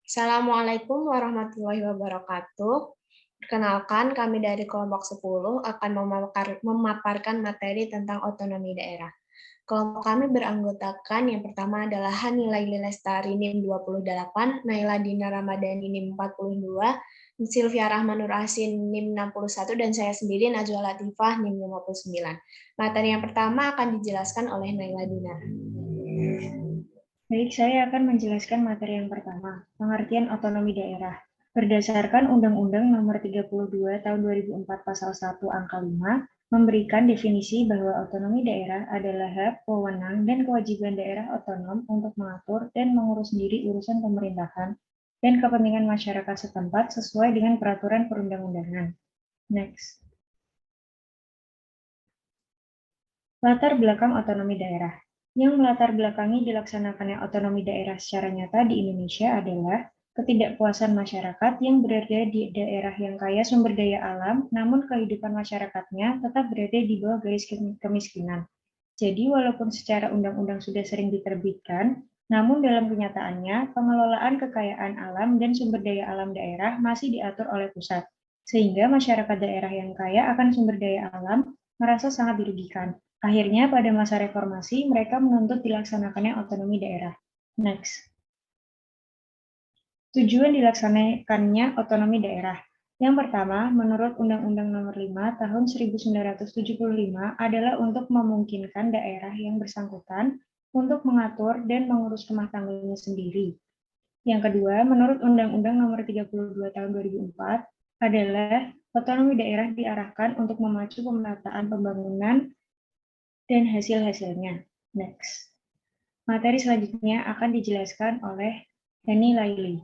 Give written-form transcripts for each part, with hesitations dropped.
Assalamualaikum warahmatullahi wabarakatuh. Perkenalkan, kami dari kelompok 10 akan memaparkan materi tentang otonomi daerah. Kelompok kami beranggotakan yang pertama adalah Hani Laili Lestari NIM 28, Naila Dina Ramadhani NIM 42, Sylvia Rahmanur Asin NIM 61, dan saya sendiri Najwa Latifah NIM 59. Materi yang pertama akan dijelaskan oleh Naila Dina. Baik, saya akan menjelaskan materi yang pertama, pengertian otonomi daerah. Berdasarkan Undang-Undang Nomor 32 Tahun 2004 Pasal 1 Angka 5, memberikan definisi bahwa otonomi daerah adalah hak, wewenang, dan kewajiban daerah otonom untuk mengatur dan mengurus sendiri urusan pemerintahan dan kepentingan masyarakat setempat sesuai dengan peraturan perundang-undangan. Next. Latar belakang otonomi daerah. Yang melatar belakangi dilaksanakannya otonomi daerah secara nyata di Indonesia adalah ketidakpuasan masyarakat yang berada di daerah yang kaya sumber daya alam, namun kehidupan masyarakatnya tetap berada di bawah garis kemiskinan. Jadi walaupun secara undang-undang sudah sering diterbitkan, namun dalam kenyataannya pengelolaan kekayaan alam dan sumber daya alam daerah masih diatur oleh pusat, sehingga masyarakat daerah yang kaya akan sumber daya alam merasa sangat dirugikan. Akhirnya pada masa reformasi mereka menuntut dilaksanakannya otonomi daerah. Next. Tujuan dilaksanakannya otonomi daerah. Yang pertama, menurut Undang-Undang Nomor 5 Tahun 1975 adalah untuk memungkinkan daerah yang bersangkutan untuk mengatur dan mengurus rumah tangganya sendiri. Yang kedua, menurut Undang-Undang Nomor 32 Tahun 2004 adalah otonomi daerah diarahkan untuk memacu pemerataan pembangunan dan hasil-hasilnya. Next. Materi selanjutnya akan dijelaskan oleh Hani Laili.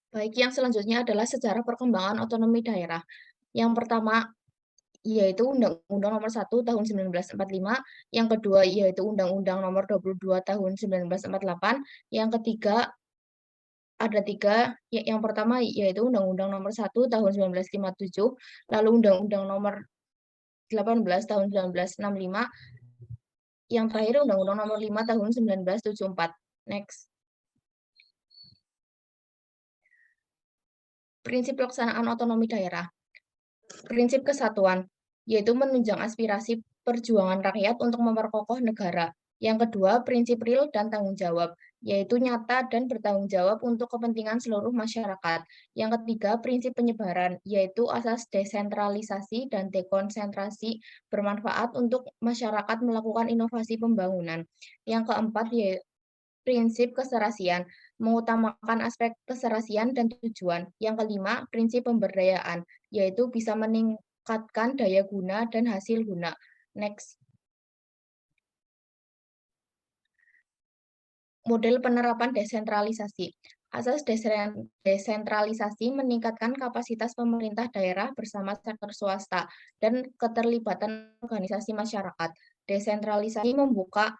Baik, yang selanjutnya adalah sejarah perkembangan otonomi daerah. Yang pertama yaitu Undang-Undang Nomor 1 Tahun 1945, yang kedua yaitu Undang-Undang Nomor 22 Tahun 1948, yang ketiga ada tiga, yang pertama yaitu Undang-Undang Nomor 1 Tahun 1957, lalu Undang-Undang Nomor 18 Tahun 1965, yang terakhir Undang-Undang Nomor 5 Tahun 1974. Next. Prinsip pelaksanaan otonomi daerah. Prinsip kesatuan, yaitu menunjang aspirasi perjuangan rakyat untuk memperkokoh negara. Yang kedua, prinsip real dan tanggung jawab, yaitu nyata dan bertanggung jawab untuk kepentingan seluruh masyarakat. Yang ketiga, prinsip penyebaran, yaitu asas desentralisasi dan dekonsentrasi bermanfaat untuk masyarakat melakukan inovasi pembangunan. Yang keempat, yaitu prinsip keserasian, mengutamakan aspek keserasian dan tujuan. Yang kelima, prinsip pemberdayaan, yaitu bisa meningkatkan daya guna dan hasil guna. Next. Model penerapan desentralisasi. Asas desentralisasi meningkatkan kapasitas pemerintah daerah bersama sektor swasta dan keterlibatan organisasi masyarakat. Desentralisasi membuka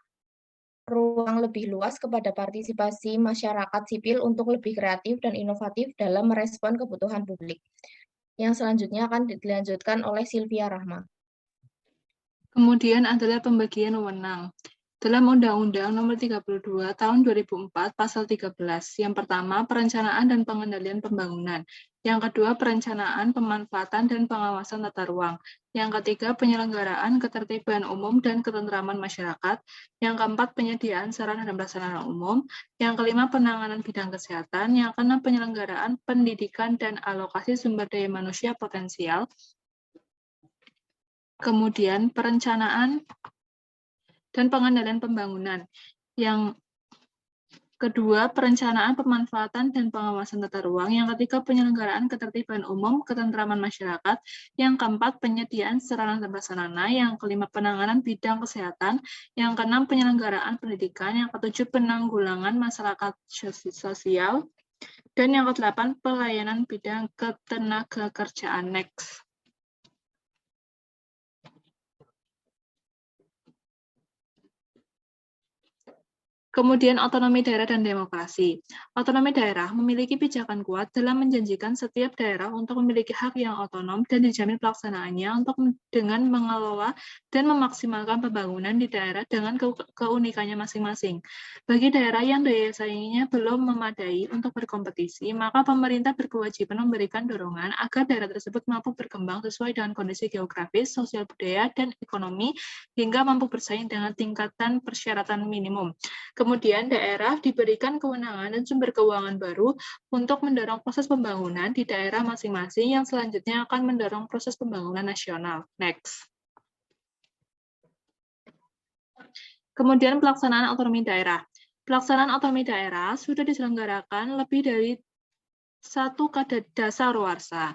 ruang lebih luas kepada partisipasi masyarakat sipil untuk lebih kreatif dan inovatif dalam merespon kebutuhan publik. Yang selanjutnya akan dilanjutkan oleh Sylvia Rahma. Kemudian adalah pembagian wewenang. Dalam Undang-Undang Nomor 32 Tahun 2004 Pasal 13, yang pertama perencanaan dan pengendalian pembangunan, yang kedua perencanaan, pemanfaatan dan pengawasan tata ruang, yang ketiga penyelenggaraan ketertiban umum dan ketentraman masyarakat, yang keempat penyediaan sarana dan prasarana umum, yang kelima penanganan bidang kesehatan, yang keenam penyelenggaraan pendidikan dan alokasi sumber daya manusia potensial, kemudian perencanaan dan pengendalian pembangunan. Yang kedua, perencanaan, pemanfaatan, dan pengawasan tata ruang. Yang ketiga, penyelenggaraan ketertiban umum, ketentraman masyarakat. Yang keempat, penyediaan sarana dan prasarana. Yang kelima, penanganan bidang kesehatan. Yang keenam, penyelenggaraan pendidikan. Yang ketujuh, penanggulangan masyarakat sosial. Dan yang kedelapan, pelayanan bidang ketenagakerjaan. Next. Kemudian otonomi daerah dan demokrasi. Otonomi daerah memiliki pijakan kuat dalam menjanjikan setiap daerah untuk memiliki hak yang otonom dan dijamin pelaksanaannya dengan mengelola dan memaksimalkan pembangunan di daerah dengan keunikannya masing-masing. Bagi daerah yang daya saingnya belum memadai untuk berkompetisi, maka pemerintah berkewajiban memberikan dorongan agar daerah tersebut mampu berkembang sesuai dengan kondisi geografis, sosial budaya, dan ekonomi hingga mampu bersaing dengan tingkatan persyaratan minimum. Kemudian daerah diberikan kewenangan dan sumber keuangan baru untuk mendorong proses pembangunan di daerah masing-masing yang selanjutnya akan mendorong proses pembangunan nasional. Next. Kemudian pelaksanaan otonomi daerah. Pelaksanaan otonomi daerah sudah diselenggarakan lebih dari satu kadaluarsa,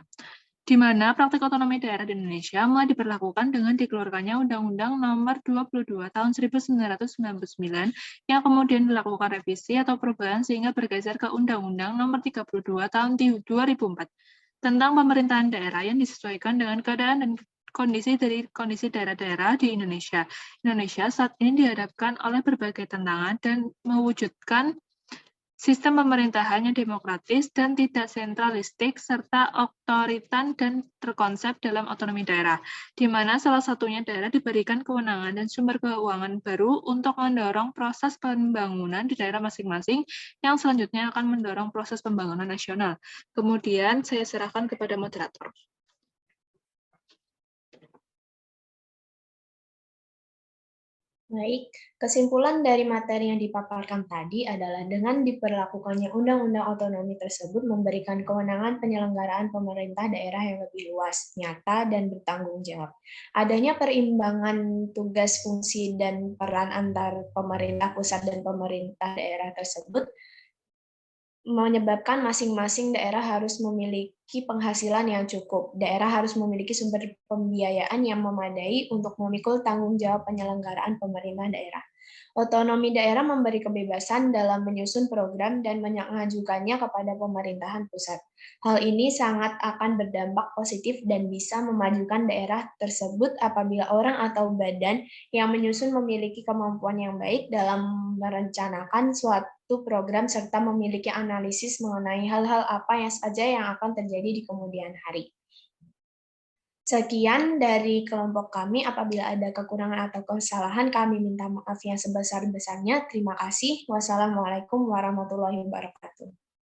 di mana praktik otonomi daerah di Indonesia mulai diberlakukan dengan dikeluarkannya Undang-Undang Nomor 22 Tahun 1999 yang kemudian dilakukan revisi atau perubahan sehingga bergeser ke Undang-Undang Nomor 32 Tahun 2004 tentang pemerintahan daerah yang disesuaikan dengan keadaan dan kondisi daerah-daerah di Indonesia. Indonesia saat ini dihadapkan oleh berbagai tantangan dan mewujudkan sistem pemerintahan yang demokratis dan tidak sentralistik, serta otoritan dan terkonsep dalam otonomi daerah, di mana salah satunya daerah diberikan kewenangan dan sumber keuangan baru untuk mendorong proses pembangunan di daerah masing-masing, yang selanjutnya akan mendorong proses pembangunan nasional. Kemudian saya serahkan kepada moderator. Baik, kesimpulan dari materi yang dipaparkan tadi adalah dengan diberlakukannya Undang-Undang Otonomi tersebut memberikan kewenangan penyelenggaraan pemerintah daerah yang lebih luas, nyata, dan bertanggung jawab. Adanya perimbangan tugas, fungsi, dan peran antar pemerintah pusat dan pemerintah daerah tersebut menyebabkan masing-masing daerah harus memiliki penghasilan yang cukup. Daerah harus memiliki sumber pembiayaan yang memadai untuk memikul tanggung jawab penyelenggaraan pemerintah daerah. Otonomi daerah memberi kebebasan dalam menyusun program dan mengajukannya kepada pemerintahan pusat. Hal ini sangat akan berdampak positif dan bisa memajukan daerah tersebut apabila orang atau badan yang menyusun memiliki kemampuan yang baik dalam merencanakan suatu program serta memiliki analisis mengenai hal-hal apa yang saja yang akan terjadi di kemudian hari. Sekian dari kelompok kami. Apabila ada kekurangan atau kesalahan, kami minta maaf yang sebesar-besarnya. Terima kasih. Wassalamualaikum warahmatullahi wabarakatuh.